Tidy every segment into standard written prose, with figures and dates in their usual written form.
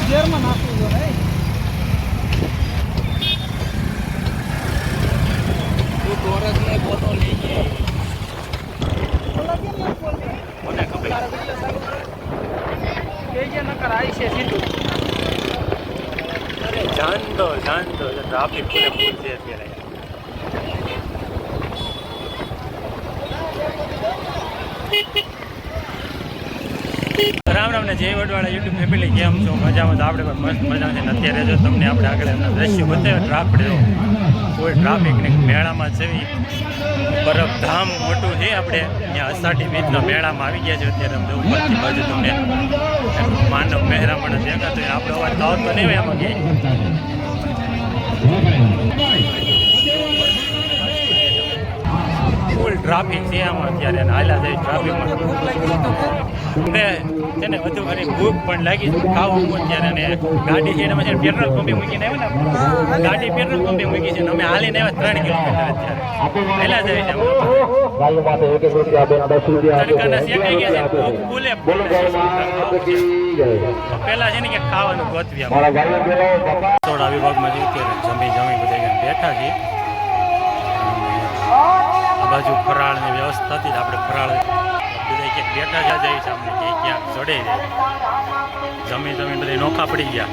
ગેરમાં નાખવું જોઈએ તું દોરસ ને પોતો લઈ ગઈ બોલા કેમ ન બોલ કોને ખબર કે જે ન કરાય છે સીધું અરે જાનતો ટ્રાફિક પૂરે ફૂલ છે અત્યારે રામ રામ ને જય વડવાળા યુટ્યુબ ફેમિલી કેમ છો મજામાં? તો આપણે પણ મસ્ત મજા છે. અત્યારે જો તમને આપણે આગળ એમના દ્રશ્યો બતાવ્યો ટ્રાફિક કોઈ ટ્રાફિક ને મેળામાં છે બરફ ધામ મોટું છે. આપણે ત્યાં અષાઢી બીજના મેળામાં આવી ગયા છે. અત્યારે અમને ઉપરથી બાજુ તમને માનવ મહેરામણ દેખાતો હોય. આપણો અવાજ આવતો નહીં હોય એમાં ક્યાંય ફૂલ ટ્રાફિક છે આમાં અત્યારે હાલા જાય ટ્રાફિકમાં છે ને વધુ ઘણી ભૂખ પણ લાગી છે ખાવું અત્યારે અને ગાડી છે એનામાં છે પેટ્રોલ પંપે મૂકીને આવ્યા ને ગાડી પેટ્રોલ પંપે મૂકી છે અમે હાલીને આવ્યા 3 કિલોમીટર અત્યારે પહેલા જાય છે તડકાના શેકાઈ ગયા છે ફૂલે પહેલા છે ને કે ખાવાનું ગોતવી થોડા વિભાગમાં છે અત્યારે જમી બધા બેઠા છીએ આ બાજુ ફરાળની વ્યવસ્થા હતી આપણે ફરાળ બધા ક્યાંક બેઠા જ જઈએ સામે ક્યાંક ચડે જાય જમીન બધા નોખા પડી ગયા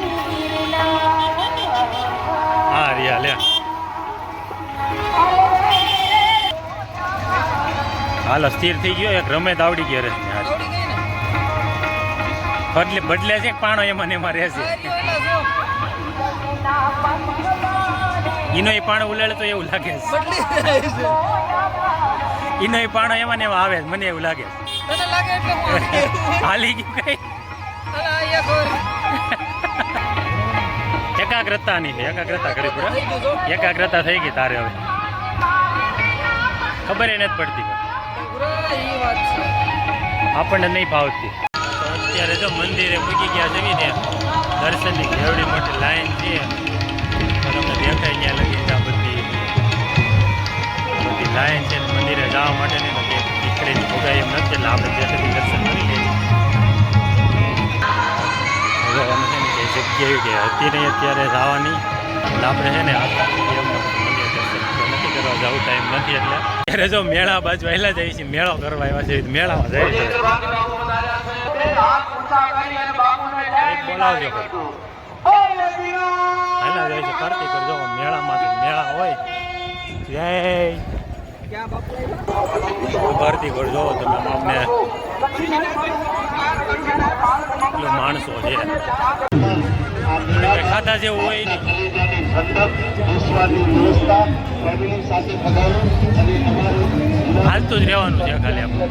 હા રિયા લે હાલો સ્થિર થઈ ગયો એક રમે આવડી ગયો રસ બદલે છે પાણો એમાં ને એમાં રહેશે ઈનો એ પાણો ઉલાડે તો એવું લાગે ઈનો એ પાણો એમાં ને એમાં આવે મને એવું લાગે હાલી ગયું કઈ એકાગ્રતા નહીં એકાગ્રતા કરી પડે એકાગ્રતા થઈ ગઈ તારે હવે ખબર એ નથી પડતી આપણને નહીં ભાવતી અત્યારે જો મંદિરે મૂકી ગયા છે ને દર્શનની કેવડી મોટી લાઈન છે તમને દેખાય ગયા લગી આ બધી લાઈન છે મંદિરે જવા માટે નહીં દીકરીની ભોગાઈ એમ નથી એટલે આપણે જેથી દર્શન કરી લઈએ અમે છે ને કઈ જગ્યાએ કે હતી નહીં અત્યારે જવાની એટલે આપણે છે ને નથી કરવા જવું ટાઈમ નથી એટલે ત્યારે જો મેળા બાજુ વહેલા જાય છે મેળો કરવા આવ્યા છે મેળામાં જાય છે બોલાવજો પહેલા જાય છે કરતી કરજો મેળામાં મેળા હોય જય ભરતી કરજો તમે અમને એટલું માણસો છે ખાતા જેવું હોય નહીં હાલતું જ રહેવાનું છે ખાલી આપણે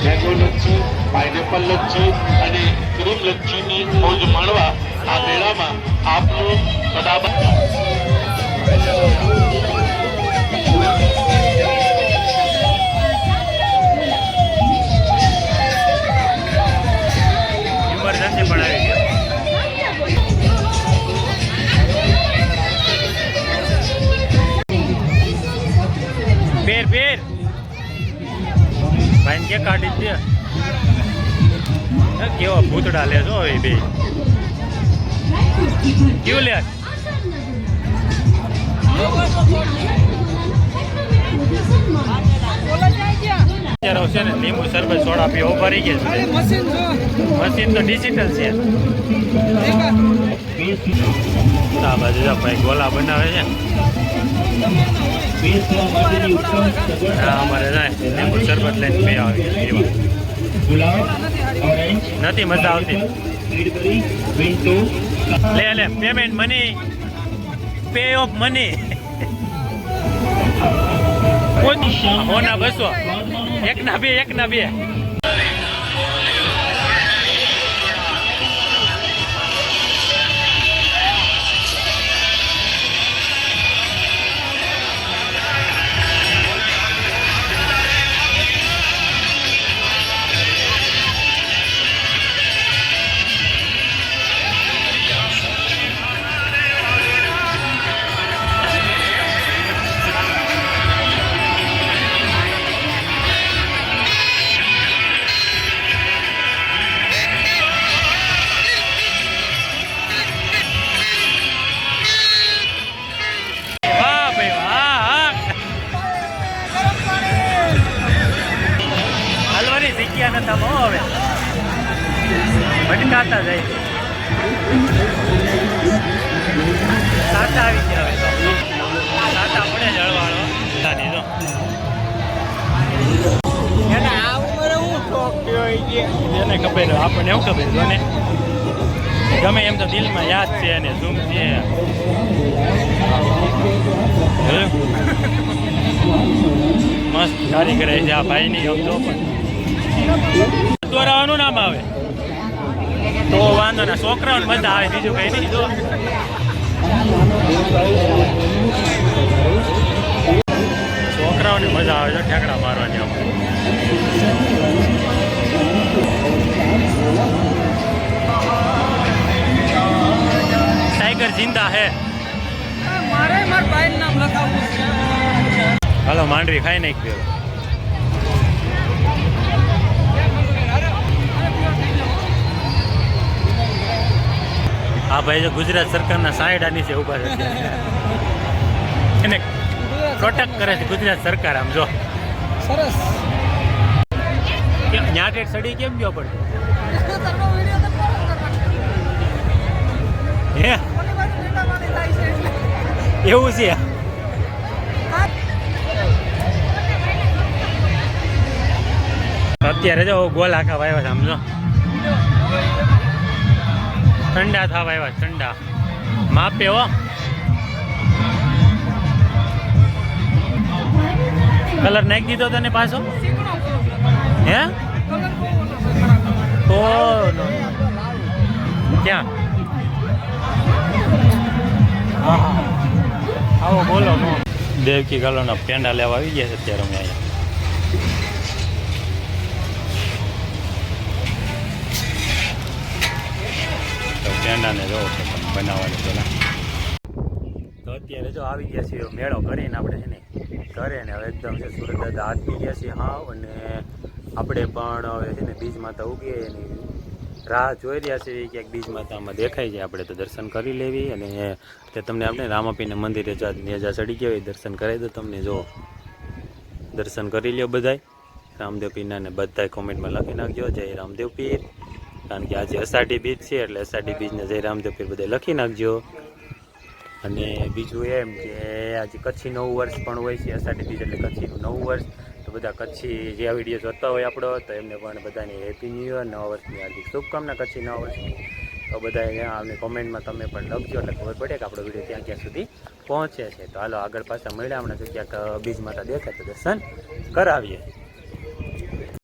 મેંગો લચ્છી પાઇનેપલ લચ્છી અને ક્રીમ લચ્છીની મોજ માણવા આ મેળામાં આપનું સદાબહાર ઇમરજન્સી પણ આવી ગયા પેર ભાઈ કે કાઢી દે કેવા ભૂતડા લે છો એ બે કેવું લે છે ને લીંબુ શરબત સોડા પીવા ભરી ગયા છે મશીન તો ડિજિટલ છે આ બાજુ ભાઈ ગોલા બનાવે છે અમારે જાય લીંબુ શરબત લઈને બે આવી નથી મજા આવતી લે payment money pay of money હોના બસો એકના બે રસ્તામાં હો હવે ભટકાતા જાય સાતા આવી ગયા હવે સાતા પડે જળવાળો તાની તો એને આ ઉંમરે હું શોખ થયો એને ખબર આપણને એવું ખબર જોને ગમે એમ તો દિલમાં યાદ છે અને ઝૂમ છે મસ્ત કારીગર છે આ ભાઈની સમજો પણ દોરાવાનું નામ આવે તો વાંધો ના છોકરાઓને મજા આવે બીજું કઈ નહીં જો છોકરાઓને મજા આવે છે ઠેકડા મારવાની આમાં टाइगर जिंदा है हेलो मांडवी खाई नहीं पियो हाँ भाई जो गुजरात सरकार ना साइड आनी से ऊपर એને પ્રોટેક્ટ કરે છે ગુજરાત સરકાર આમ જો સરસ ન્યાટેડ સડી કેમ ગયો પડતો હે એવું છે અત્યારે જો ગોલ આખા વાવ્યા છે સમજો ઠંડા થવા આવ્યા ઠંડા માપે હો કલર નાખી દીધો તને પાછો હે તો ક્યાં આવો બોલો દેવકી કલરના પેંડા લેવા આવી ગયા છે અત્યારે અમે અહીંયા તો પેંડાને જોવો છે બનાવવાની પેલા તો અત્યારે જો આવી ગયા છીએ મેળો કરીને આપણે છે ને ઘરે ને હવે એકદમ છે સુરત દાદા હાથ પી ગયા છીએ હા અને આપણે પણ હવે છે ને બીજ માતા ઉગીએ એની રાહ જોઈ રહ્યા છે ક્યાંક બીજ માતામાં દેખાય છે આપણે તો દર્શન કરી લેવી અને તે તમને આપણે રામાપીને મંદિરે નેજા ચડી ગયા હોય દર્શન કરાવી દો તમને જો દર્શન કરી લ્યો બધાય રામદેવ પીરના ને બધાય કોમેન્ટમાં લખી નાખજો જય રામદેવ પીર કારણ કે આજે અષાઢી બીજ છે એટલે અષાઢી બીજને જય રામદેવ પીર બધા લખી નાખજો અને બીજું એમ કે આજે કચ્છી નવું વર્ષ પણ હોય છે અષાઢી બીજ એટલે કચ્છીનું નવું વર્ષ તો બધા કચ્છી જે આ વિડીયો જોતા હોય આપણો તો એમને પણ બધાની હેપી ન્યૂ યર નવા વર્ષની હાર્દિક શુભકામના કચ્છી નવા વર્ષની તો બધા અમને કોમેન્ટમાં તમે પણ લખજો એટલે ખબર પડે કે આપણો વિડીયો ક્યાં ક્યાં સુધી પહોંચે છે તો હાલો આગળ પાછા મળ્યા હમણાં તો ક્યાંક બીજ માતા દેખાય તો દર્શન કરાવીએ